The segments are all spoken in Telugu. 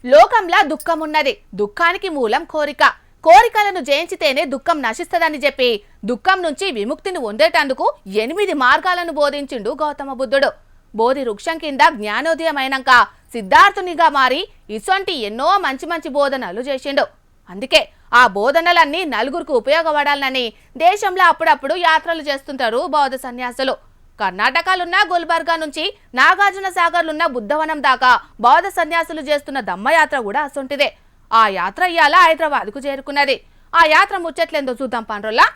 లోకంలా దుఃఖమున్నది, దుఃఖానికి మూలం కోరిక. కోరికలను జయించితేనే దుఃఖం నశిస్తదని చెప్పి దుఃఖం నుంచి విముక్తిని పొందేటందుకు 8 మార్గాలను బోధించిండు గౌతమ బుద్ధుడు. బోధి వృక్షం కింద జ్ఞానోదయమైనాక సిద్ధార్థునిగా మారి ఇసొంటి ఎన్నో మంచి మంచి బోధనలు చేసిండు. అందుకే ఆ బోధనలన్నీ నలుగురికి ఉపయోగపడాలని దేశంలో అప్పుడప్పుడు యాత్రలు చేస్తుంటారు బౌద్ధ సన్యాసులు. కర్ణాటకలున్న గుల్బర్గా నుంచి నాగార్జున సాగర్లున్న బుద్ధవనం దాకా బౌద్ధ సన్యాసులు చేస్తున్న ధమ్మయాత్ర కూడా అసొంటిదే. ఆ యాత్ర ఇయాల హైదరాబాద్కు చేరుకున్నది. ఆ యాత్ర ముచ్చట్లేందో చూద్దాం పండ్రోల్లా.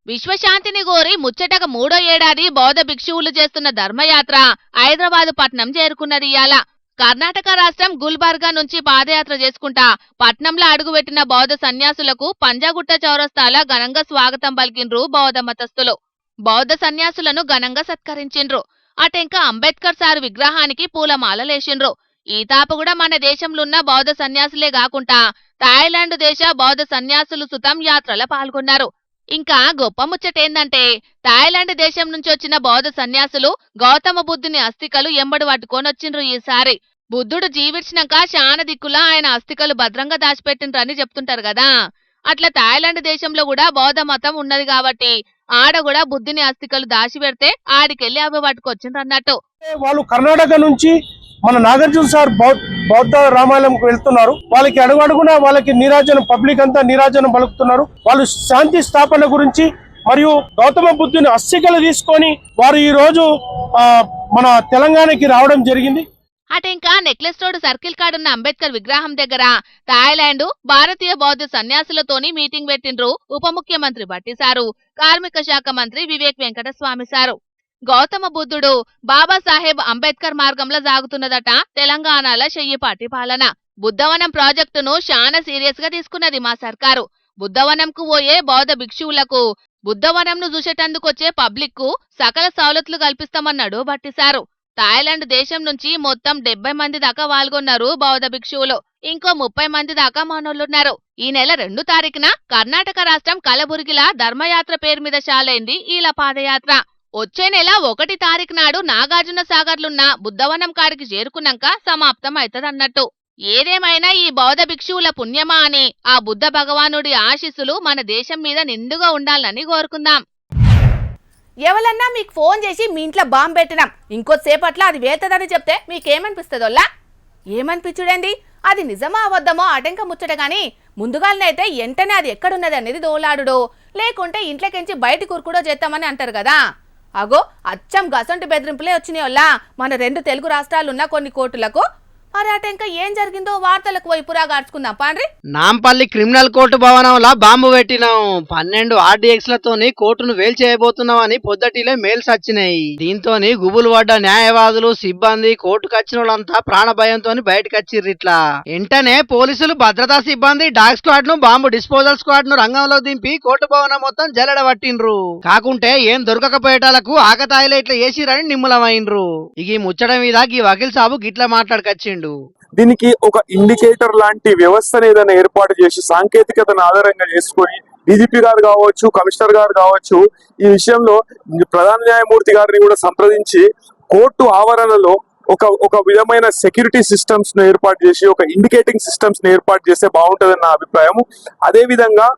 విశ్వశాంతిని కోరి ముచ్చటగా 3వ ఏడాది బౌద్ధ భిక్షువులు చేస్తున్న ధర్మయాత్ర హైదరాబాద్ పట్నం చేరుకున్నది. ఇయాల కర్ణాటక రాష్ట్రం గుల్బర్గా నుంచి పాదయాత్ర చేసుకుంటా పట్నంలో అడుగుపెట్టిన బౌద్ధ సన్యాసులకు పంజాగుట్ట చౌరస్తాల ఘనంగా స్వాగతం పలికిండ్రు బౌద్ధ మతస్థులు. బౌద్ధ సన్యాసులను ఘనంగా సత్కరించిండ్రు. అటెంక అంబేద్కర్ సార్ విగ్రహానికి పూలమాలలేసిండ్రు. ఈ తాప కూడా మన దేశంలో ఉన్న బౌద్ధ సన్యాసులే కాకుండా థాయిలాండ్ దేశ బౌద్ధ సన్యాసులు సుతం యాత్రలో పాల్గొన్నారు. ఇంకా గొప్ప ముచ్చటేందంటే థాయిలాండ్ దేశం నుంచి వచ్చిన బౌద్ధ సన్యాసులు గౌతమ బుద్ధుని అస్థికలు ఎంబడి పట్టుకొనొచ్చిండ్రు. ఈసారి బుద్ధుడు జీవించినాక శాన దిక్కులా ఆయన అస్థికలు భద్రంగా దాచిపెట్టిండ్రని చెప్తుంటారు కదా. అట్లా థాయిలాండ్ దేశంలో కూడా బౌద్ధ మతం ఉన్నది కాబట్టి ఆడ కూడా బుద్ధుని అస్థికలు దాచి పెడితే ఆడికెళ్లి అవి పట్టుకొచ్చిండ్రు అన్నట్టు. వాళ్ళు కర్ణాటక నుంచి మన నాగార్జున సార్ బౌద్ధ రామాలయంకు వెళ్తున్నారు. వాళ్ళకి అడుగడుగునా వాళ్ళకి నీరాజనం, పబ్లిక్ అంతా నీరాజనం పలుకుతున్నారు. వాళ్ళు శాంతి స్థాపన గురించి మరియు గౌతమ బుద్ధుని అస్థికలు తీసుకొని వారు ఈ రోజు మన తెలంగాణకి రావడం జరిగింది. అటెంకా నెక్లెస్ రోడ్ సర్కిల్ కాడున్న అంబేద్కర్ విగ్రహం దగ్గర థాయిలాండ్ భారతీయ బౌద్ధ సన్యాసులతోని మీటింగ్ పెట్టిండ్రు ఉప ముఖ్యమంత్రి భట్టి సారు, కార్మిక శాఖ మంత్రి వివేక్ వెంకటస్వామి సారు. గౌతమ బుద్ధుడు బాబాసాహెబ్ అంబేద్కర్ మార్గంలో సాగుతున్నదట తెలంగాణలో చెయ్యిపాటి పాలన. బుద్ధవనం ప్రాజెక్టును చాలా సీరియస్ గా తీసుకున్నది మా సర్కారు. బుద్ధవనంకు పోయే బౌద్ధ భిక్షువులకు బుద్ధవనంను చూసేటందుకొచ్చే పబ్లిక్ కు సకల సౌలతులు కల్పిస్తామన్నాడు భట్టి సారు. థాయిలాండ్ దేశం నుంచి మొత్తం 70 మంది దాకా పాల్గొన్నారు బౌద్ధ భిక్షువులు. ఇంకో 30 మంది దాకా మనోళ్లున్నారు. ఈ నెల 2వ తారీఖున కర్ణాటక రాష్ట్రం కలబుర్గిలా ధర్మయాత్ర పేరు మీద చాలైంది ఈల పాదయాత్ర. వచ్చే నెల 1వ తారీఖు నాడు నాగార్జున సాగర్లున్న బుద్ధవనం కాడికి చేరుకున్నాక సమాప్తం అవుతదన్నట్టు. ఏదేమైనా ఈ బౌద్ధ భిక్షువుల పుణ్యమా అని ఆ బుద్ధ భగవానుడి ఆశీస్సులు మన దేశం మీద నిండుగా ఉండాలని కోరుకుందాం. ఎవరన్నా మీకు ఫోన్ చేసి మీ ఇంట్లో బాంబు పెట్టినాం ఇంకోసేపట్ల అది వేతదని చెప్తే మీకేమనిపిస్తుందోల్లా? ఏమనిపించుడేంది? అది నిజమా అబద్ధమో అటెంక ముచ్చట గాని ముందుగాలనైతే ఎంటనే అది ఎక్కడున్నది అనేది దోలాడుడో లేకుంటే ఇంట్లోకించి బయట కురుకుడో చేస్తామని అంటారు కదా. అగో అచ్చం గసంటి బెదిరింపులే వచ్చినాయోల్లా మన 2 తెలుగు రాష్ట్రాలున్న కొన్ని కోర్టులకు. మరి అటెంక ఏం జరిగిందో వార్తలకు పోయి పురాగార్చుకుందాం పాండ్రి. నాంపల్లి క్రిమినల్ కోర్టు భవనంలో బాంబు పెట్టినాం. 12 ఆర్డీఎక్స్ లతోని కోర్టును వేల్ చేయబోతున్నామని పొద్దటిలే మెయిల్స్ వచ్చినాయి. దీంతోని గుబులు పడ్డ న్యాయవాదులు, సిబ్బంది, కోర్టుకు వచ్చిన వాళ్ళంతా ప్రాణ భయంతో బయటకు వచ్చిర్రు. ఇట్లా వెంటనే పోలీసులు, భద్రతా సిబ్బంది డాగ్ స్క్వాడ్ ను, బాంబు డిస్పోజల్ స్క్వాడ్ ను రంగంలో దింపి కోర్టు భవనం మొత్తం జల్లెడ పట్టిండ్రు. కాకుంటే ఏం దొరకకపోయేటాలకు ఆకతాయిలో ఇట్లా చేసిరని నిమ్మలమైండ్రు. ఇక ఈ ముచ్చట మీద ఈ వకీల్ సాబు గిట్లా మాట్లాడుకొచ్చిండు. దీనికి ఒక ఇండికేటర్ లాంటి వ్యవస్థను ఏదైనా ఏర్పాటు చేసి సాంకేతికతను ఆధారంగా చేసుకొని డీజీపీ గారు కావచ్చు, కమిషనర్ గారు కావచ్చు, ఈ విషయంలో ప్రధాన న్యాయమూర్తి గారిని కూడా సంప్రదించి కోర్టు ఆవరణలో ఒక విధమైన సెక్యూరిటీ సిస్టమ్స్ ను ఏర్పాటు చేసి ఒక ఇండికేటింగ్ సిస్టమ్స్ ను ఏర్పాటు చేస్తే బాగుంటుందని నా అభిప్రాయం. అదే విధంగా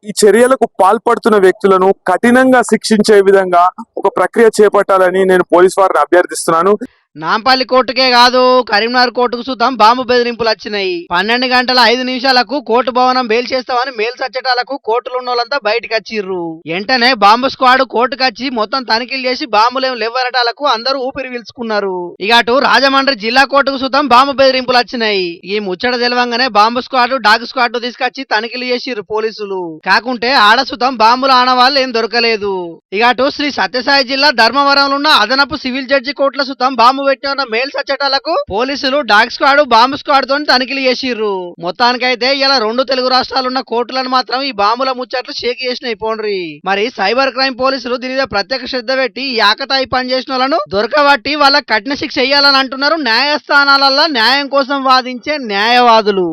ఈ చర్యలకు పాల్పడుతున్న వ్యక్తులను కఠినంగా శిక్షించే విధంగా ఒక ప్రక్రియ చేపట్టాలని నేను పోలీసు వారిని అభ్యర్థిస్తున్నాను. నాంపల్లి కోర్టుకే కాదు కరీంనగర్ కోర్టుకు సుతం బాంబు బెదిరింపులు వచ్చినాయి. 12 గంటల 5 నిమిషాలకు కోర్టు భవనం బెయిల్ చేస్తామని మేల్ సచ్చటాలకు కోర్టులో ఉన్న వాళ్ళంతా బయటకు వచ్చిర్రు. వెంటనే బాంబు స్క్వాడ్ కోర్టుకు వచ్చి మొత్తం తనిఖీలు చేసి బాంబులేం లేవనటాలకు అందరూ ఊపిరి పీల్చుకున్నారు. ఇక అటు రాజమండ్రి జిల్లా కోర్టుకు సుతం బాంబు బెదిరింపులు వచ్చినాయి. ఈ ముచ్చట తెలవంగానే బాంబు స్క్వాడ్, డాగ్ స్క్వాడ్ తీసుకొచ్చి తనిఖీలు చేసిర్రు పోలీసులు. కాకుంటే ఆడ సుతం బాంబులు ఆనవాళ్ళు ఏం దొరకలేదు. ఇక అటు శ్రీ సత్యసాయి జిల్లా ధర్మవరంలో ఉన్న అదనపు సివిల్ జడ్జి కోర్టుల సుతం బాంబు పెట్టిన మేల్ సచ్చటాలకు పోలీసులు డాగ్ స్క్వాడ్, బాంబు స్క్వాడ్ తో తనిఖీలు చేసిర్రు. మొత్తానికైతే ఇలా 2 తెలుగు రాష్ట్రాలున్న కోర్టులను మాత్రం ఈ బాంబుల ముచ్చట్లు షేక్ చేసినాయి పోండ్రి. మరి సైబర్ క్రైమ్ పోలీసులు దీని మీద ప్రత్యేక శ్రద్ధ పెట్టి ఈ ఆకతాయి పనిచేసిన వాళ్ళను దొరకబట్టి వాళ్ళ కఠిన శిక్ష వేయాలని అంటున్నారు న్యాయస్థానాలలో న్యాయం కోసం వాదించే న్యాయవాదులు.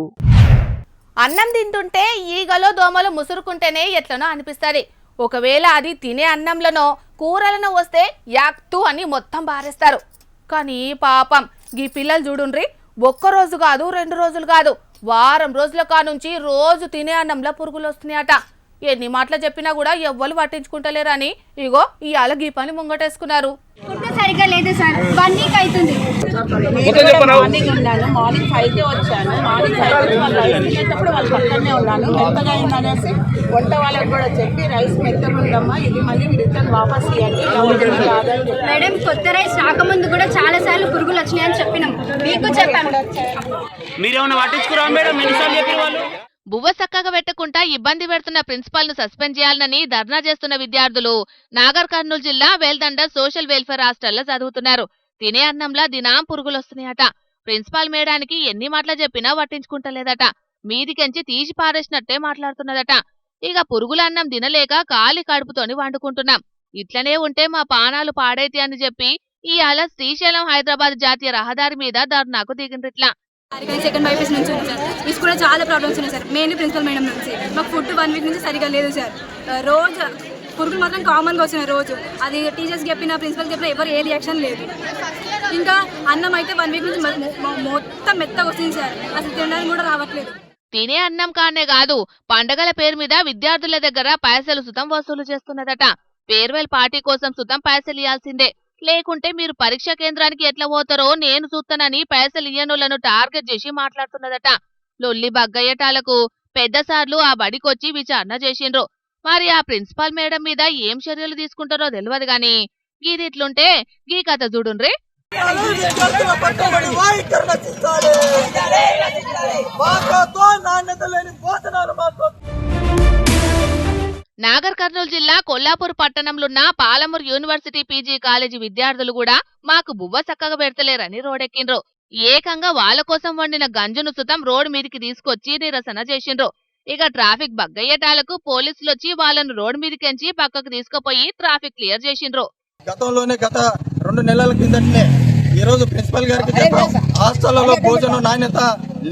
అన్నం తింటుంటే ఈగలో దోమలు ముసురుకుంటేనే ఎట్లనో అనిపిస్తుంది. ఒకవేళ అది తినే అన్నంలోనో కూరలను వస్తే యాక్తు అని మొత్తం బారేస్తారు. కానీ పాపం గీ పిల్లలు చూడుండ్రి ఒక్క రోజు కాదు 2 రోజులు కాదు వారం రోజుల కానుంచి రోజు తినే అన్నంలో పురుగులు వస్తున్నాయట. ఎన్ని మాటలు చెప్పినా కూడా ఎవ్వరు పట్టించుకుంటలేరని ఇగో ఇవాళ ఈ పని ముంగటేసుకున్నారు. ఫుడ్ సరిగ్గా లేదు సార్, 1 వీక్ అవుతుంది. మార్నింగ్ ఉన్నాను, మార్నింగ్ 5కే వచ్చాను. మార్నింగ్ 5 వచ్చి వాళ్ళు రైస్ తినేటప్పుడు వాళ్ళు పక్కనే ఉన్నాను. మెత్తగా అయిందనేసి వంట వాళ్ళకి కూడా చెప్పి రైస్ మెత్తగా ఉందమ్మా, ఇది మళ్ళీ రిటర్న్ వాపస్ ఇవ్వండి. మేడం కొత్త రైస్ రాకముందు కూడా చాలా సార్లు పురుగులు వచ్చినాయని చెప్పినాం, మీకు చెప్పాము. మీరేమన్నా పట్టించుకురా మేడం? ఎన్నిసార్లు చెప్పిన వాళ్ళు బువ్వ చక్కగా పెట్టకుండా ఇబ్బంది పెడుతున్న ప్రిన్సిపాల్ ను సస్పెండ్ చేయాలని ధర్నా చేస్తున్న విద్యార్థులు నాగర్ కర్నూలు జిల్లా వేల్దండ సోషల్ వెల్ఫేర్ హాస్టల్లో చదువుతున్నారు. తినే అన్నంలా దినాం పురుగులొస్తున్నాయట. ప్రిన్సిపాల్ మేడానికి ఎన్ని మాటలు చెప్పినా పట్టించుకుంటలేదట. మీదికెంచి తీసి పారేసినట్టే మాట్లాడుతున్నదట. ఇక పురుగుల అన్నం తినలేక ఖాళీ కడుపుతోని వండుకుంటున్నాం, ఇట్లనే ఉంటే మా పానాలు పాడైతే అని చెప్పి ఇవాళ శ్రీశైలం హైదరాబాద్ జాతీయ రహదారి మీద ధర్నాకు దిగిండ్రిట్లా. సెకండ్ బైపీస్ నుంచి ఉంది సార్. ఈ స్కూల్లో చాలా ప్రాబ్లమ్స్ ఉన్నాయి సార్, మెయిన్లీ ప్రిన్సిపల్ మేడం నుంచి. మాకు ఫుడ్ 1 వీక్ నుంచి సరిగా లేదు సార్. రోజు పురుగులు మాత్రం కామన్గా వస్తున్నాయి రోజు. అది టీచర్స్కి చెప్పిన ప్రిన్సిపల్కి చెప్పిన ఎవరు ఏ రియాక్షన్ లేదు. ఇంకా అన్నం అయితే 1 వీక్ నుంచి మొత్తం మెత్తగా వస్తుంది సార్, అసలు తినడానికి కూడా రావట్లేదు. తినే అన్నం కానే కాదు, పండగల పేరు మీద విద్యార్థుల దగ్గర పైసలు సుతం వసూలు చేస్తున్నదట. ఫేర్వెల్ పార్టీ కోసం సుతం పైసలు ఇవ్వాల్సిందే, లేకుంటే మీరు పరీక్ష కేంద్రానికి ఎట్లా పోతారో నేను చూస్తానని పైసలు ఇయ్యనోళ్లను టార్గెట్ చేసి మాట్లాడుతున్నదట. లొల్లి బగ్గయ్యటాలకు పెద్ద సార్లు ఆ బడికొచ్చి విచారణ చేసిండ్రు. మరి ఆ ప్రిన్సిపాల్ మేడం మీద ఏం చర్యలు తీసుకుంటారో తెలియదు గాని గీదిట్లుంటే గీ కథ చూడుండ్రి. నాగర్ కర్నూలు జిల్లా కొల్లాపూర్ పట్టణంలోన్న పాలమూరు యూనివర్సిటీ పీజీ కాలేజీ విద్యార్థులు కూడా మాకు బువ్వ చక్కగా పెడతలేరని రోడెక్కిండ్రు. ఏకంగా వాళ్ళ కోసం వండిన గంజును సుతం రోడ్డు మీదికి తీసుకొచ్చి నిరసన చేసిండ్రు. ఇక ట్రాఫిక్ బగ్గయ్యేటాలకు పోలీసులొచ్చి వాళ్ళను రోడ్డు మీదికెంచి పక్కకు తీసుకుపోయి ట్రాఫిక్ క్లియర్ చేసిండ్రు. గతంలోనే గత 2 నెలల కిందటనే ఈ రోజు ప్రిన్సిపల్ గారికి చెప్పాం, హాస్టళ్లలో భోజన నాణ్యత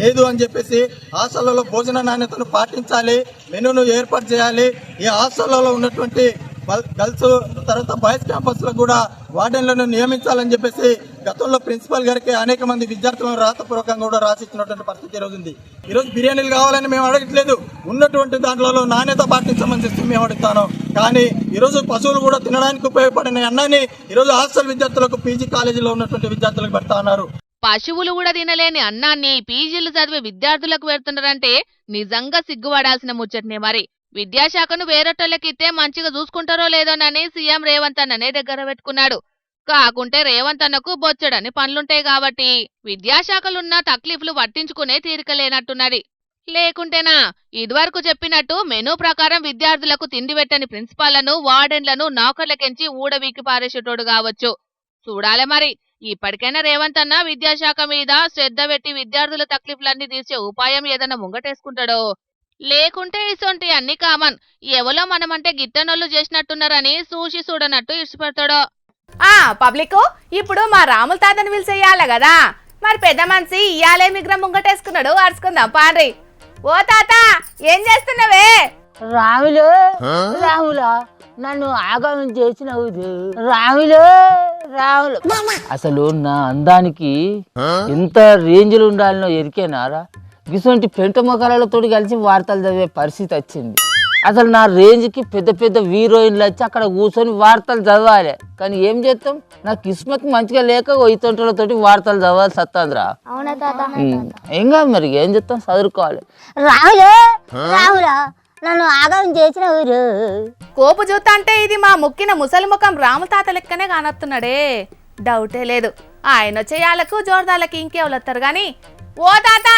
లేదు అని చెప్పేసి హాస్టళ్లలో భోజన నాణ్యతను పాటించాలి, మెనూను ఏర్పాటు చేయాలి. ఈ హాస్టళ్లలో ఉన్నటువంటి గర్ల్స్ తర్వాత బాయ్స్ క్యాంపస్ లో కూడా వార్డెన్లను నియమించాలని చెప్పేసి గతంలో ప్రిన్సిపల్ గారికి అనేక మంది విద్యార్థులను రాతపూర్వకంగా కూడా రాసిచ్చినటువంటి పరిస్థితి ఈ రోజు ఉంది. ఈ రోజు బిర్యానీలు కావాలని మేము అడగట్లేదు, ఉన్నటువంటి దాంట్లో నాణ్యత పాటించమని చెప్పి మేము అడుగుతాను. కానీ ఈ రోజు పశువులు కూడా తినడానికి ఉపయోగపడిన అన్నాన్ని ఈ రోజు హాస్టల్ విద్యార్థులకు పీజీ కాలేజీలో ఉన్నటువంటి విద్యార్థులకు పెడతా ఉన్నారు. పశువులు కూడా తినలేని అన్నాన్ని పీజీలు చదివే విద్యార్థులకు పెడుతున్నారంటే నిజంగా సిగ్గుపడాల్సిన ముచ్చటనే. మరి విద్యాశాఖను వేరేటోళ్ళకిస్తే మంచిగా చూసుకుంటారో లేదోనని సీఎం రేవంత్ అన్ననే దగ్గర పెట్టుకున్నాడు. కాకుంటే రేవంత్ అన్నకు బొచ్చడని పనులుంటాయి కాబట్టి విద్యాశాఖలున్న తక్లీఫ్లు పట్టించుకునే తీరికలేనట్టున్నది. లేకుంటేనా ఇదివరకు చెప్పినట్టు మెనూ ప్రకారం విద్యార్థులకు తిండి పెట్టని ప్రిన్సిపాళ్లను వార్డెన్లను నౌకర్లకెంచి ఊడవీకి పారేసేటోడు కావచ్చు. చూడాలే మరి ఇప్పటికైనా రేవంత్ అన్న విద్యాశాఖ మీద శ్రద్ధ పెట్టి విద్యార్థుల తక్లీఫ్లన్నీ తీర్చే ఉపాయం ఏదన్నా ముంగటేసుకుంటాడో, లేకుంటే ఇసొంటి అన్ని కామన్ ఎవలో మనమంటే గిట్టనోళ్ళు చేసినట్టున్నారని చూసి చూడనట్టు ఇష్టపడతాడో. పబ్లిక్ ఇప్పుడు మా రాముల తాతని పిలిచేయాలి కదా, మరి పెద్ద మనిషి ఇయాలే మిగ్రం ముంగటేసుకున్నాడు, అరుచుకుందాం పాండ్రి. ఓ తాత ఏం చేస్తున్నావే? రాములు రాములా నన్ను ఆగమనం చేసినవు రాములు రాములు. అసలు నా అందానికి ఎంత రేంజ్లు ఉండాలనో ఎరికేనారా? ఇటువంటి పెంట మొక్కలతో కలిసి వార్తలు చదివే పరిస్థితి వచ్చింది. అసలు నా రేంజ్కి పెద్ద పెద్ద హీరోయిన్లు వచ్చి అక్కడ కూర్చొని వార్తలు చదవాలి. కానీ ఏం చేస్తాం, నా కిస్మత్ మంచిగా లేక ఇతరులతోటి వార్తలు చదవాల్సి వస్తుందిరా. ఏం కాదు మరి ఏం చేస్తాం, చదువుకోవాలి. రాములు రాములా నన్ను ఆగం చేసిన ఊరు కోపు చూత అంటే ఇది మా ముక్కిన ముసలి ముఖం రాముల తాత లెక్కనే కానొస్తున్నాడే, డౌటే లేదు. ఆయన చేయాలకు జోర్దాలకి ఇంకేవలొత్తారు గాని. ఓ తాత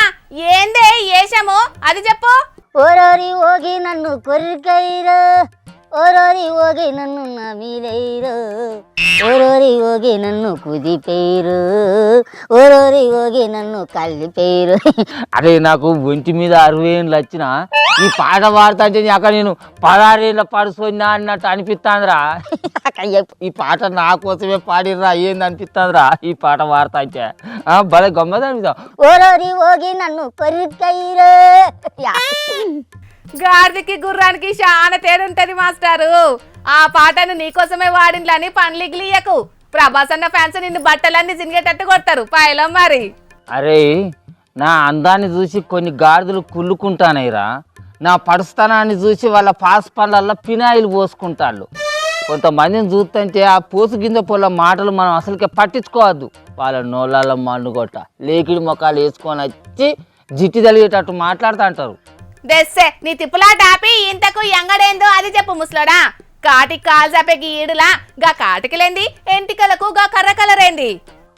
ఏందే ఏషము అది చెప్పు. ఓరోరి ఓగి నన్ను కొరికైరో, ఓరోరి ఓగి నన్ను నమిలేరో, ఓరోరి ఓగి నన్ను కుదిపేరు, ఓరోరి ఓగి నన్ను కలిపేరు. అరే నాకు ఒంటి మీద 60 ఏళ్ళు వచ్చినా ఈ పాట పాడుతా అంటే అక్కడ నేను 16 ఏళ్ళ పడుసోన్నా అన్నట్టు అనిపిస్తాందిరా. ఈ పాట నా కోసమే పాడిర్రా ఏంది అనిపిస్తుందిరా ఈ పాట పాడుతా అంటే. భలే గమ్మత్ అనిపిస్తా. ఓరోరి ఓగి నన్ను కొరికైరో. గాడిదకి గుర్రానికి చాలా తేడుంటది మాస్టారు. ఆ పాటను నీకోసమే వాడిన్లని పన్లిగిలియకు. ప్రభాస్ అన్న ఫ్యాన్స్ నిన్ను బట్టలన్నీ జినిగేటట్టు కొడతారు పాయలం. మరి అరే నా అందాన్ని చూసి కొన్ని గాడిదలు కుళ్ళుకుంటానయ్యరా, నా పడుస్తానాన్ని చూసి వాళ్ళ పాస్ పండ్లల్లో పినాయిలు పోసుకుంటాళ్ళు. కొంతమందిని చూస్తుంటే ఆ పోసు గింజ పొల మాటలు మనం అసలుకే పట్టించుకోవద్దు. వాళ్ళ నోళ్ళ మన్నుగొట్ట లేకిడి మొక్కలు వేసుకొని వచ్చి జిట్టి తలిగేటట్టు మాట్లాడుతూ అంటారు. దెస్సే నీ తిప్పులాట ఆపి ఇంతకు ఎంగడేందో అది చెప్పు ముసలోడా. కాటికి కాలు చాపేకి ఈడులా గా కాటికిలేంది, ఎంటికలకు గా కర్ర కలరేంది?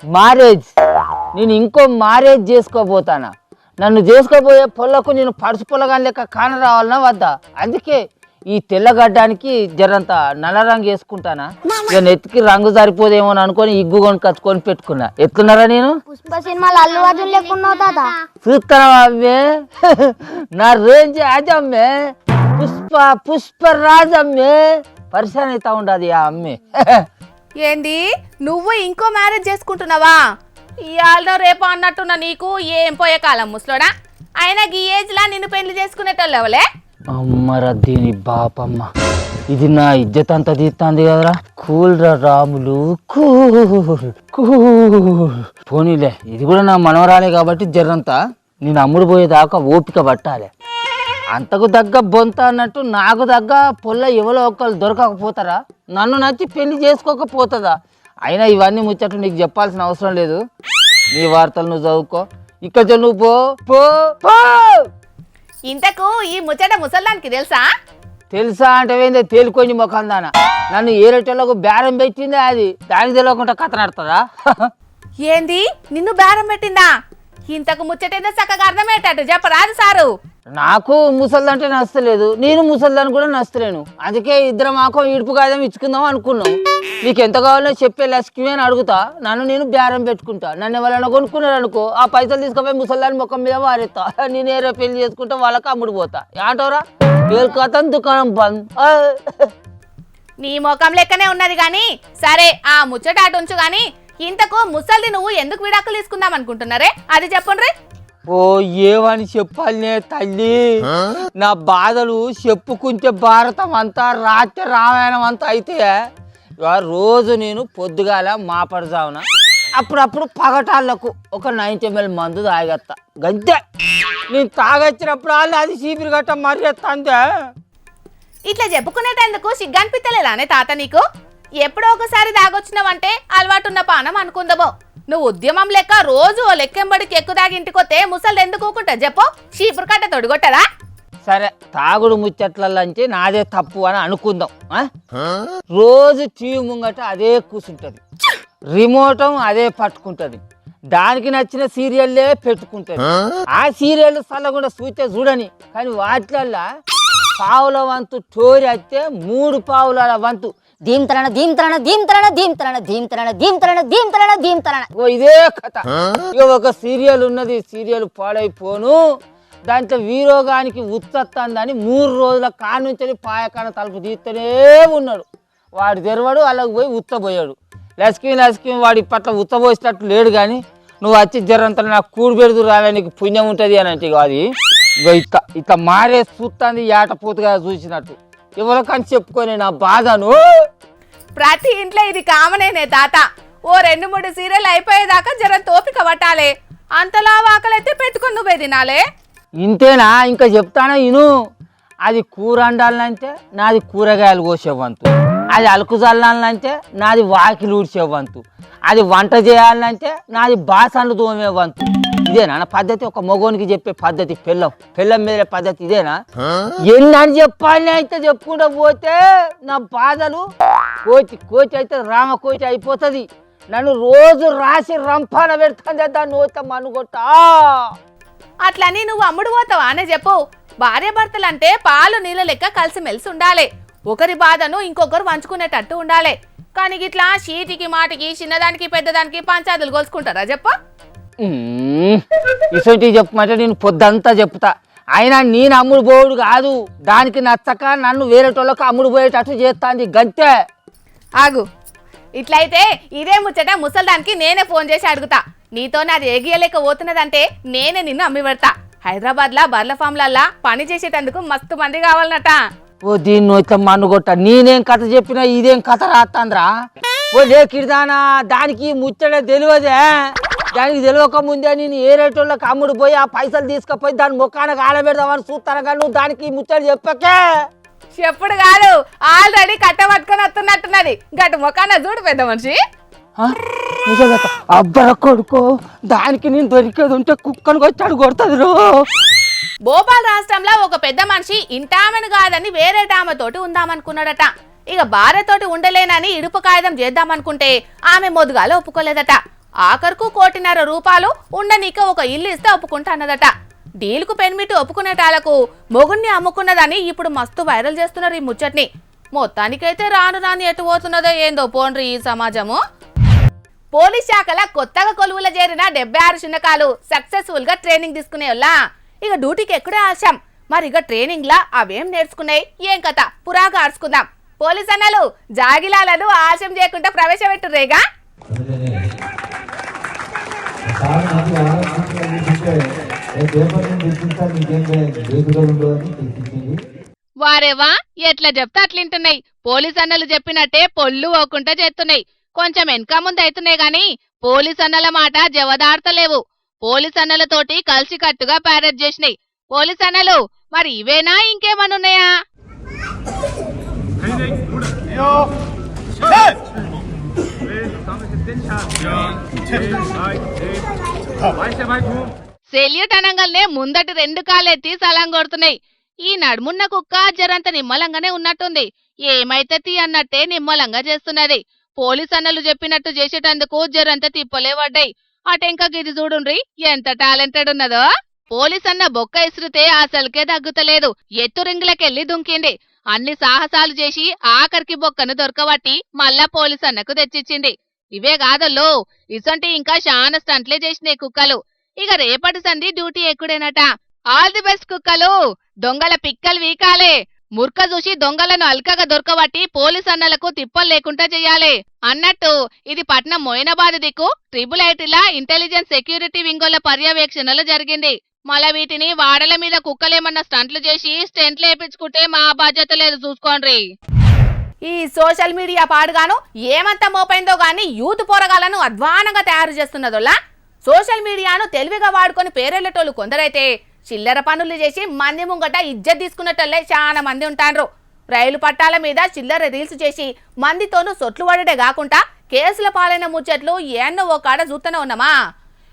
మ్యారేజ్, నేను ఇంకో మ్యారేజ్ చేసుకోబోతానా. నన్ను చేసుకోబోయే పొలకు నేను పడుసు పొలగాని లెక్క కాన రావాలన్నా వద్దా? అందుకే ఈ తెల్లగడ్డానికి జరంత నల్ల రంగు వేసుకుంటానా. ఇక నెత్తికి రంగు సరిపోదేమో అని అనుకొని ఇగ్గు కొనుకొచ్చుకొని పెట్టుకున్నా. ఎట్లున్నారా నేను? పుష్ప సినిమాలో అల్లు అర్జున్ లేకున్నావు తాత. చూస్తావా అమ్మే? నా రేంజ్ అదమ్మే, పుష్పరాజమ్మే. పరిశాన్ అవుతా ఉండదు ఆ అమ్మే. ఏంది నువ్వు ఇంకో మ్యారేజ్ చేసుకుంటున్నావా? ఇవాళ రేపు అన్నట్టున్న నీకు ఏం పోయే కాలం ముసలోడా. అయినా ఈ ఏజ్ లా నిన్ను పెళ్లి చేసుకునేటోళ్ళెవలే? అమ్మరా దీని బాపమ్మ, ఇది నా ఇజ్జత్ అంతా తీస్తుంది కదరా. కూల్ రా రాములు, కూల్ కూల్. పోనీలే, ఇది కూడా నా మనవరాలే కాబట్టి జర్రంతా నేను అమ్ముడు పోయేదాకా ఓపిక పట్టాలి. అంతకు తగ్గ బొంత అన్నట్టు నాకు తగ్గ పొల్ల ఎవరో ఒకళ్ళు దొరకకపోతారా? నన్ను నచ్చి పెళ్లి చేసుకోకపోతుందా? అయినా ఇవన్నీ ముచ్చట్లు నీకు చెప్పాల్సిన అవసరం లేదు. నీ వార్తలు నువ్వు చదువుకో. ఇక్కడ నువ్వు పో పో పో. ఇంతకు ఈ ముచ్చట ముసల్దానికి తెలుసా? తెలుసా అంటే ఏందో తేలికొని ముఖం దానా. నన్ను ఏరేటోళ్ళకు బేరం పెట్టిందే అది, దానికి తెలియకుండా కథ నడుతుందా? ఏంది నిన్ను బేరం పెట్టిందా? ఇంతకు ముచ్చటేదో చక్కగా అర్థమయ్యేటట్టు చెప్పరాదు సారు. నాకు ముసల్దంటే నచ్చలేదు, నేను ముసల్దాన్ని కూడా నచ్చలేను. అందుకే ఇద్దరం మాకం ఇడుపు కాదం ఇచ్చుకుందాం అనుకున్నాం. నీకు ఎంత కావాలో చెప్పే లక్ష్మి అని అడుగుతా, నన్ను నేను బేరం పెట్టుకుంటా. నన్ను ఎవరైనా కొనుక్కున్నారు అనుకో, ఆ పైసలు తీసుకుపోయి ముసల్దాని ముఖం మీద వారేస్తా. నేను ఏరో పెళ్లి చేసుకుంటా, వాళ్ళకి అమ్ముడు పోతా. ఏంటోరా పేరుకతం దుకాణం బంద్. నీ ముఖం లెక్కనే ఉన్నది గాని సరే, ఆ ముచ్చట అటు ఉంచు గాని ఇంతకు ముసల్ది నువ్వు ఎందుకు విడాకులు తీసుకుందాం అనుకుంటున్నారే అది చెప్పండ్రి. ఓ ఏమని చెప్పాలనే తల్లి, నా బాధలు చెప్పుకుంటే భారతం అంతా రాత్రి రామాయణం అంతా అయితే రోజు నేను పొద్దుగాల మాపడదావున అప్పుడప్పుడు పగటాళ్ళకు ఒక 90 ml మందు తాగేస్తా గంతే. నేను తాగొచ్చినప్పుడు వాళ్ళు అది చీపిరి గట్ట మరిచేస్తా. ఇట్లా చెప్పుకునేటందుకు సిగ్గనిపిస్తలేదానే తాత నీకు? ఎప్పుడో ఒకసారి తాగొచ్చినావంటే అలవాటున్న పానం అనుకుందామో. నువ్వు ఉద్యమం లెక్క రోజు ఓ లెక్కెంబడికి ఎక్కుదాగి ఇంటికొస్తే ముసలు ఎందుకు ఊకుంటా చెప్పు? చీపురు కట్ట తొడిగొట్టదా? సరే, తాగుడు ముచ్చట్లంటే నాదే తప్పు అని అనుకుందాం. రోజు టీవీ ముంగట అదే కూర్చుంటది, రిమోటం అదే పట్టుకుంటది, దానికి నచ్చిన సీరియల్లే పెట్టుకుంటది. ఆ సీరియల్ సల్లకుండా చూస్తే చూడని, కానీ వాటిలల్లా పావుల వంతు టోరి అయితే 3 పావుల వంతు దీంతరణ దీంతరణ దీంతరణ దీంతరణ దీంతరణ దీంతరణ దీంతరణ దీంతరణ. ఓ ఇదే కథ. ఇక ఒక సీరియల్ ఉన్నది, సీరియల్ పాడైపోను, దాంట్లో వీరోగానికి ఉత్తత్తందని 3 రోజుల కానుంచి పాయకాన తలుపు తీస్తూనే ఉన్నాడు. వాడు తెరవాడు, అలాగ పోయి ఉత్తపోయాడు. లస్కీ వాడి పట్ల ఉత్తపోసేటట్టు లేడు. కానీ నువ్వు వచ్చి జరంతా నాకు కూడి పెడుతూ రావే, నీకు పుణ్యం ఉంటుంది అని అంటే అది ఇట్లా మారే చూస్తుంది ఏటపోతుగా చూసినట్టు. ఎవరికని చెప్పుకొని నా బాధను. ప్రతి ఇంట్లో ఇది కామనేనే తాత. ఓ 2-3 సీరియల్ అయిపోయేదాకా జర తోపిక పట్టాలే, అంతలా వాకలైతే పెట్టుకుని నువ్వే తినాలే. ఇంతేనా? ఇంకా చెప్తానా ఇను. అది కూర వండాలంటే నాది కూరగాయలు కోసే వంతు, అది అలుకు చల్లాలంటే నాది వాకిలు ఊడ్చే వంతు, అది వంట చేయాలంటే నాది బాసన్లు తోమే వంతు. ఇదేనా నా పద్ధతి? ఒక మగోనికి చెప్పే పద్ధతి, పెళ్ళం మీద పద్ధతి ఇదేనా? ఎన్నని చెప్పాలని అయితే చెప్పుకుంటూ పోతే నా బాధలు కోచి అయితే రామకోచి అయిపోతుంది. నన్ను రోజు రాసి రంపాన పెడుతుంది దాన్ని నోత మనుగొట్టా. అట్లని నువ్వు అమ్ముడు పోతావా అనే చెప్పు. భార్య భర్తలంటే పాలు నీళ్ళ లెక్క కలిసిమెలిసి ఉండాలి, ఒకరి బాధను ఇంకొకరు పంచుకునేటట్టు ఉండాలి. కానీ ఇట్లా చీటికి మాటికి చిన్నదానికి పెద్దదానికి పంచాదులు కోసుకుంటారా చెప్పు? ఇసొంటి చెప్పమంటే నేను పొద్దంతా చెప్తా. అయినా నేను అమ్ముడు పోవుడు కాదు, దానికి నచ్చక నన్ను వేరేటోళ్ళకి అమ్ముడు పోయేటట్టు చేస్తాంది గంతే. ఆగు, ఇట్లయితే ఇదే ముచ్చట ముసల్దానికి నేనే ఫోన్ చేసి అడుగుతా. నీతో నాది ఏగియలేక పోతున్నదంటే నేనే నిన్ను అమ్మి పెడతా. హైదరాబాద్ లా బర్ల ఫామ్లల్లా పని చేసేటందుకు మస్తు మంది కావాలన్నట. ఓ దీన్ని ఇట్లా మన్నుగొట్ట, నేనేం కథ చెప్పినా ఇదేం కథ రాస్తాంద్రా? ఓ లేకిడిదానా, దానికి ముచ్చట తెలియదే. దానికి తెలియక ముందే నేను ఏ రేటోళ్ళకి అమ్ముడు పోయి ఆ పైసలు తీసుకుపోయి దాని ముఖానికి ఆడబెడదామని చూస్తాను కానీ నువ్వు దానికి ముచ్చట చెప్పకే. చెప్పుడు కాదు, ఆల్రెడీ కట్ట పట్టుకొని వస్తున్నట్టున్నది. గట్టు మొకాన చూడు పెద్ద మనిషి. అబ్బర కొడుకో, దానికి నేను దొరికేది ఉంటే కుక్కను వచ్చాడు కొడుతుంది రో. భోపాల్ రాష్ట్రంలో ఒక పెద్ద మనిషి ఇంటామెను కాదని వేరే టామతోటి ఉందామనుకున్నాడట. ఇక భార్యతోటి ఉండలేనని ఇడుపు కాగితం చేద్దామనుకుంటే ఆమె మొదుగాల ఒప్పుకోలేదట. ఆఖరుకు 1,50,00,000 రూపాయలు ఉండనీక ఒక ఇల్లు ఇస్తే ఒప్పుకుంటా అన్నదట. డీల్కు పెన్మిటి ఒప్పుకునేటాలకు మొగుణ్ణి అమ్ముకున్నదని ఇప్పుడు మస్తు వైరల్ చేస్తున్నారు ఈ ముచ్చట్ని. మొత్తానికైతే రాను రాని ఎటు పోతున్నదో ఏందో పోండ్రి ఈ సమాజము. పోలీస్ శాఖల కొత్తగా కొలువుల చేరిన 76 చిన్నకాలు సక్సెస్ఫుల్ గా ట్రైనింగ్ తీసుకునేలా ఇక డ్యూటీకి ఎక్కడే ఆశాం. మరి ఇక ట్రైనింగ్ లా అవేం నేర్చుకున్నాయి, ఏం కథ పురాగా ఆర్చుకుందాం. పోలీస్ అన్నలు జాగిలాలను ఆశం చేయకుండా ప్రవేశపెట్టురేగా. వారేవా ఎట్లా చెప్తే అట్లింటున్నాయి. పోలీస్ అన్నలు చెప్పినట్టే పొల్లు పోకుండా చేస్తున్నాయి. కొంచెం వెనక ముందు అవుతున్నాయి గాని పోలీస్ అన్నల మాట జవదార్తలేవు. పోలీస్ అన్నలతోటి కలిసి కట్టుగా ప్యారెడ్ చేసినాయి. పోలీస్ అన్నలు మరి ఇవేనా ఇంకేమనున్నాయా? సెల్యూట్ అనగానే ముందటి 2 కాలెత్తి సలాం కొడుతున్నాయి. ఈ నడుమున్న కుక్క జరంత నిమ్మలంగానే ఉన్నట్టుంది. ఏమైతే అన్నట్టే నిమ్మలంగా చేస్తున్నది. పోలీస్ అన్నలు చెప్పినట్టు చేసేటందుకు జరంత తిప్పలే పడ్డాయి. అటెంక గిది చూడుండ్రి ఎంత టాలెంటెడ్ ఉన్నదో. పోలీస్ అన్న బొక్క ఇసురితే అసలుకే దగ్గుతలేదు. ఎత్తు రింగులకెళ్లి దుంకింది. అన్ని సాహసాలు చేసి ఆఖరికి బొక్కను దొరకబట్టి మళ్ళా పోలీస్ అన్నకు తెచ్చిచ్చింది. ఇవే కాదల్లో ఇసంటి ఇంకా చాలా స్టంట్లే చేసినాయి కుక్కలు. ఇక రేపటి సంధి డ్యూటీ ఎక్కుడేనట. ఆల్ ది బెస్ట్ కుక్కలు, దొంగల పిక్కలు వీకాలే. ముర్క చూసి దొంగలను అల్కగా దొరకబట్టి పోలీస్ అన్నలకు తిప్పలు లేకుండా చెయ్యాలి అన్నట్టు ఇది పట్నం మొయినాబాద్ దిక్కు 888లా ఇంటెలిజెన్స్ సెక్యూరిటీ వింగోల పర్యవేక్షణలో జరిగింది. మళ్ళా వీటిని వాడల మీద కుక్కలేమన్నా స్టంట్లు చేసి స్టెంట్లు వేయించుకుంటే మా బాధ్యత లేదు చూసుకోండి. ఈ సోషల్ మీడియా పాడుగాను ఏమంత మోపైందో గాని యూత్ పోరగాలను అధ్వానంగా తయారు చేస్తున్నదోలా. సోషల్ మీడియాను తెలివిగా వాడుకొని పేరెళ్ళేటోళ్ళు కొందరైతే చిల్లర పనులు చేసి మంది ముంగట ఇజ్జత్ తీసుకున్నట్టల్లే చాలా మంది ఉంటారు. రైలు పట్టాల మీద చిల్లర రీల్స్ చేసి మందితోనూ సొట్లు పడడే కాకుండా కేసుల పాలైన ముచ్చట్లు ఏన్నో ఓ కాడ చూస్తూనే ఉన్నామా.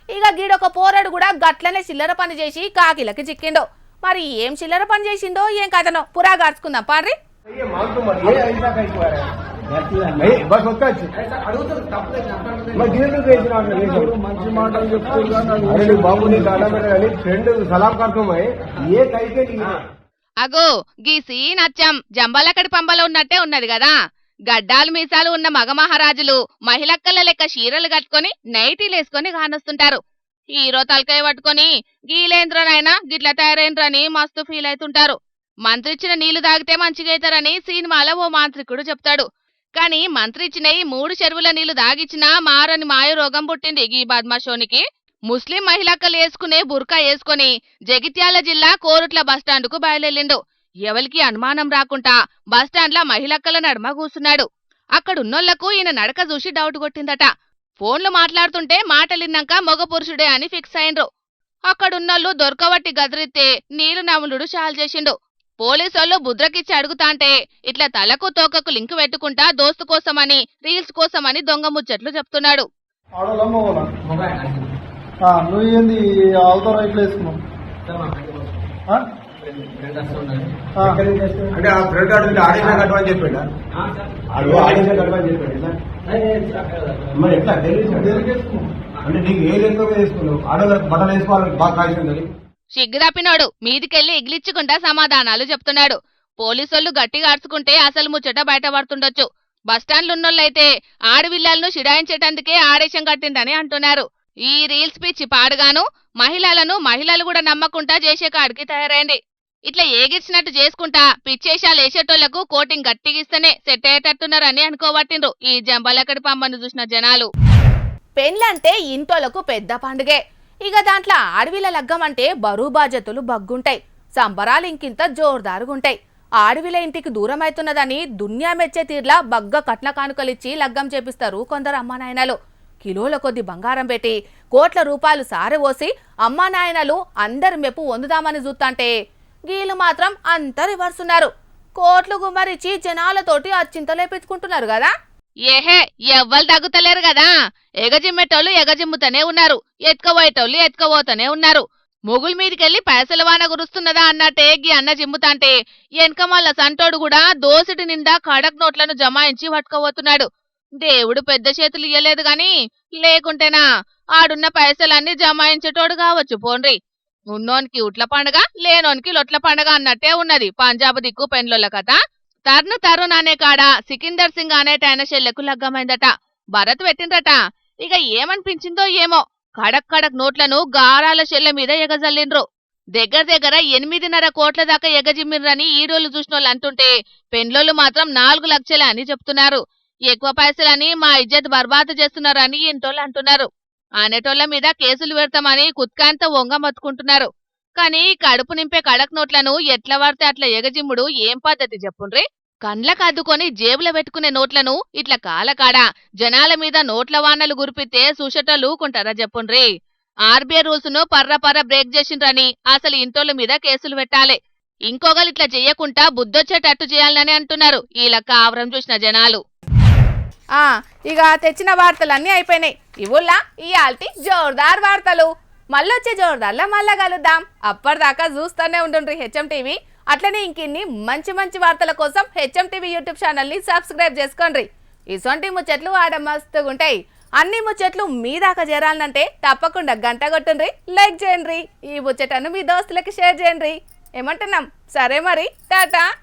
ఇక గీడొక పోరాడు కూడా గట్లనే చిల్లర పని చేసి కాకిలకి చిక్కిండో. మరి ఏం చిల్లర పని చేసిండో ఏం కథనో పురాగార్చుకుందాం పాడ్రి. మంచి మాటలు చెప్తున్నా బాబు నీ కానీ ఫ్రెండ్ సలాం కడుతున్నాయి. అగో గీ సీన్ అచ్చం జంబలకడి పంబలో ఉన్నట్టే ఉన్నది కదా. గడ్డాలు మీసాలు ఉన్న మగ మహారాజులు మహిళక్కల లెక్క చీరలు కట్టుకొని నైటీలేసుకొని కానొస్తుంటారు. హీరో తలకాయ పట్టుకొని గీలేంద్రనైనా గిట్ల తయారైండ్రని మస్తు ఫీల్ అవుతుంటారు. మంత్రిచ్చిన నీళ్లు తాగితే మంచిగైతారని సినిమాలో ఓ మాంత్రికుడు చెప్తాడు. కాని మంత్రిచ్చిన 3 చెరువుల నీళ్లు దాగిచ్చినా మారని మాయ రోగం పుట్టింది గీ బద్మాషోనికి. ముస్లిం మహిళక్కలు వేసుకునే బుర్కా వేసుకుని జగిత్యాల జిల్లా కోరుట్ల బస్టాండుకు బయలుదేరిండు. ఎవరికి అనుమానం రాకుండా బస్టాండ్ల మహిళక్కల నడుమ కూసున్నాడు. అక్కడున్నోళ్లకు ఈయన నడక చూసి డౌట్ కొట్టిందట. ఫోన్లు మాట్లాడుతుంటే మాటలిన్నాక మగ పురుషుడే అని ఫిక్స్ అయిండ్రు. అక్కడున్నోళ్లు దొరకబట్టి గదిరితే నీళ్లు నములుడు చాలు చేసిండు. పోలీసోళ్లు బుద్రకిచ్చి అడుగుతాంటే ఇట్లా తలకు తోకకు లింక్ పెట్టుకుంటా దోస్తు కోసమని రీల్స్ కోసమని దొంగ ముచ్చట్లు చెప్తున్నాడు. అంటే ఆ ఫ్రెండ్ ఆడినా కట్టమని చెప్పాడు. మరి ఎట్లా అంటే నీకు ఏ లెక్క వేసుకున్నావు? ఆడవాళ్ళకి బట్టలు వేసుకోవాలని బాగా కాల్సింది. సిగ్గుదాపినోడు మీదికెళ్లి ఇగిలిచ్చుకుంటా సమాధానాలు చెప్తున్నాడు. పోలీసోళ్లు గట్టిగా అరుచుకుంటే అసలు ముచ్చట బయటపడుతుండొచ్చు. బస్టాండ్లున్నోళ్ళైతే ఆడవిల్లాలను షిడాయించేటందుకే ఆదేశం కట్టిందని అంటున్నారు. ఈ రీల్స్ పిచ్చి పాడుగాను మహిళలు కూడా నమ్మకుండా చేసే కాడికి తయారైంది. ఇట్లా ఏగిచ్చినట్టు చేసుకుంటా పిచ్చేషాలు వేసేటోళ్లకు కోటింగ్ గట్టిగిస్తేనే సెట్ అయ్యేటట్టున్నారని అనుకోబట్టిండ్రు ఈ జంబలకడి పంబను చూసిన జనాలు. పెండ్లంటే ఇంటోలకు పెద్ద పండుగే. ఇక దాంట్లో ఆడవిల లగ్గం అంటే బరువు బాధ్యతలు బగ్గుంటాయి, సంబరాలు ఇంకింత జోరుదారుగుంటాయి. ఆడవిల ఇంటికి దూరం అవుతున్నదని దున్యా మెచ్చే తీర్లా బగ్గ కట్న కానుకలిచ్చి లగ్గం చేపిస్తారు కొందరు అమ్మానాయనలు. కిలోల కొద్ది బంగారం పెట్టి కోట్ల రూపాయలు సారవోసి అమ్మా నాయనలు అందరి మెప్పు పొందుదామని చూస్తాంటే గీళ్ళు మాత్రం అంత రివర్స్ ఉన్నారు. కోట్లు గుమ్మరిచి జనాలతోటి అచ్చింతలేపించుకుంటున్నారు కదా. ఏహే ఎవ్వరు తగ్గుతలేరు కదా. ఎగజిమ్మేటోళ్ళు ఎగజిమ్ముతూనే ఉన్నారు, ఎత్తుకపోయేటోళ్ళు ఎత్తుకపోతూనే ఉన్నారు. మొగుల మీదికెళ్ళి పైసల వాన గురుస్తున్నదా అన్నట్టే గీ అన్న జిమ్ముతాంటే వెనకమల్ల సంటోడు కూడా దోసిటి నిండా కడక్ నోట్లను జమాయించి పట్టుకోబోతున్నాడు. దేవుడు పెద్ద చేతులు ఇయ్యలేదు గాని లేకుంటేనా ఆడున్న పైసలన్నీ జమాయించేటోడు కావచ్చు పోన్రి. ఉన్నోనికి ఉట్ల పండగ, లేనోనికి లొట్ల పండగ అన్నట్టే ఉన్నది పంజాబ్ దిక్కు పెన్లోల కథ. తరుణ్ అనే కాడ సికిందర్ సింగ్ అనేటాయన చెల్లెకు లగ్గమైందట. భరత్ పెట్టిండ్రట. ఇక ఏమనిపించిందో ఏమో కడక్ కడక్ నోట్లను గారాల చెల్లె మీద ఎగజల్లిండ్రు. దగ్గర 8.5 కోట్ల దాకా ఎగజిమ్మిర్రని ఈడోళ్లు చూసినోళ్ళు అంటుంటే పెన్లోళ్ళు మాత్రం 4 లక్షలే అని చెప్తున్నారు. ఎక్కువ పైసలని మా ఇజ్జత్ బర్బాదు చేస్తున్నారని ఇంటోళ్ళు అంటున్నారు. అనేటోళ్ల మీద కేసులు పెడతామని కుత్కాంత వంగమత్తుకుంటున్నారు. కానీ కడుపు నింపే కడక్ నోట్లను ఎట్లా పడితే అట్లా ఎగజిమ్ముడు ఏం పద్ధతి చెప్పుండ్రి. కండ్లకు అద్దుకొని జేబులో పెట్టుకునే నోట్లను ఇట్లా కాలకాడ జనాల మీద నోట్ల వానలు గురిపితే చూసేటోళ్ళు ఊకుంటారా చెప్పుండ్రి. ఆర్బీఐ రూల్స్ ను పర్ర బ్రేక్ చేసిండ్రని అసలు ఇంటోళ్ళ మీద కేసులు పెట్టాలి. ఇంకొకరు ఇట్లా చెయ్యకుండా బుద్ధొచ్చేటట్టు చేయాలని అంటున్నారు ఈ లెక్క ఆవరం చూసిన జనాలు. ఇక తెచ్చిన వార్తలన్నీ అయిపోయినాయి. ఇవుల్లా ఇయాల్టి జోర్దార్ వార్తలు. మళ్ళొచ్చే జోర్దార్లో మళ్ళా కలుద్దాం. అప్పటిదాకా చూస్తూనే ఉండండి హెచ్ఎం టీవీ. అట్లనే ఇంకిన్ని మంచి మంచి వార్తల కోసం హెచ్ఎం టీవీ యూట్యూబ్ ఛానల్ని సబ్స్క్రైబ్ చేసుకోండి. ఇసొంటి ముచ్చట్లు ఆడ మస్తుగుంటాయి. అన్ని ముచ్చట్లు మీ దాకా చేరాలంటే తప్పకుండా గంట కొట్టుండ్రి, లైక్ చేయండి. ఈ ముచ్చటను మీ దోస్తులకి షేర్ చేయండి. ఏమంటున్నాం? సరే మరి, టాటా.